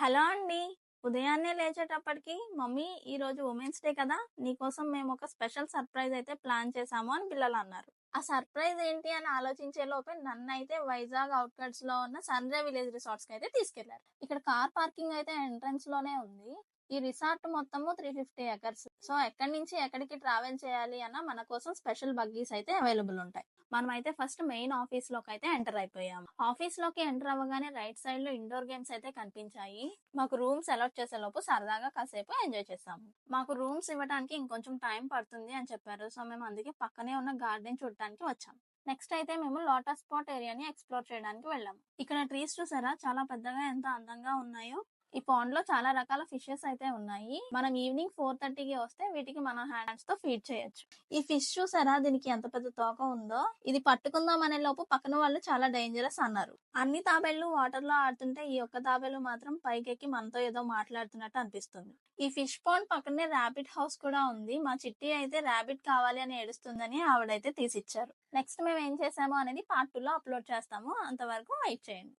Hello అండి. ఉదయాన్నే లేచేటప్పటికి mummy ఈరోజు ఉమెన్స్ డే కదా! నీకోసం మేము ఒక స్పెషల్ సర్ప్రైజ్ అయితే ప్లాన్ చేశాము అని పిల్లలన్నారు. ఆ సర్ప్రైజ్ ఏంటి అని ఆలోచించే లోపే నన్నైతే వైజాగ్ ఔట్‌కట్స్‌లో ఉన్న సన్‌రైజ్ విలేజ్ రిసార్ట్స్‌కైతే తీసుకెళ్లారు. ఇక్కడ కార్ పార్కింగ్ అయితే ఎంట్రన్స్‌లోనే ఉంది. ఈ రిసార్ట్ మొత్తము 350 ఎకర్స్. సో, ఎక్కడి నుంచి ఎక్కడికి ట్రావెల్ చేయాలి అన్న మన కోసం స్పెషల్ బగ్గీస్ అయితే అవైలబుల్ ఉంటాయి. మనమైతే ఫస్ట్ మెయిన్ ఆఫీస్‌లోకైతే ఎంటర్ అయిపోయాము. ఆఫీస్‌లోకి ఎంటర్ అవ్వగానే రైట్ సైడ్‌లో ఇండోర్ గేమ్స్ అయితే కనిపించాయి. మాకు రూమ్స్ అలాట్ చేసేలోపు సరదాగా కాసేపు ఎంజాయ్ చేసాము. మాకు రూమ్స్ ఇవ్వడానికి ఇంకొంచెం టైం పడుతుంది అని చెప్పారు. సో, మేము అందుకే పక్కనే ఉన్న గార్డెన్ చూడటానికి వచ్చాం. నెక్స్ట్ అయితే మేము లోటస్ స్పాట్ ఏరియాని ఎక్స్‌ప్లోర్ చేయడానికి వెళ్ళాము. ఇక్కడ ట్రీస్ చూసారా చాలా పెద్దగా ఎంత అందంగా ఉన్నాయో. ఈ పాండ్ లో చాలా రకాల ఫిషెస్ అయితే ఉన్నాయి. మనం ఈవినింగ్ 4:30కి వస్తే వీటికి మన హ్యాండ్స్ తో ఫీడ్ చేయొచ్చు. ఈ ఫిష్ చూసారా దీనికి ఎంత పెద్ద తోక ఉందో. ఇది పట్టుకుందాం అనే లోపు పక్కన వాళ్ళు చాలా డేంజరస్ అన్నారు. అన్ని తాబేళ్లు వాటర్ లో ఆడుతుంటే ఈ ఒక్క తాబేలు మాత్రం పైకెక్కి మనతో ఏదో మాట్లాడుతున్నట్టు అనిపిస్తుంది. ఈ ఫిష్ పాండ్ పక్కనే ర్యాబిట్ హౌస్ కూడా ఉంది. మా చిట్టి అయితే ర్యాబిట్ కావాలి అని ఏడుస్తుందని ఆవిడైతే తీసిచ్చారు. నెక్స్ట్ మేము ఏం చేసాము అనేది పార్ట్ 2 లో అప్లోడ్ చేస్తాము. అంతవరకు వెయిట్ చేయండి.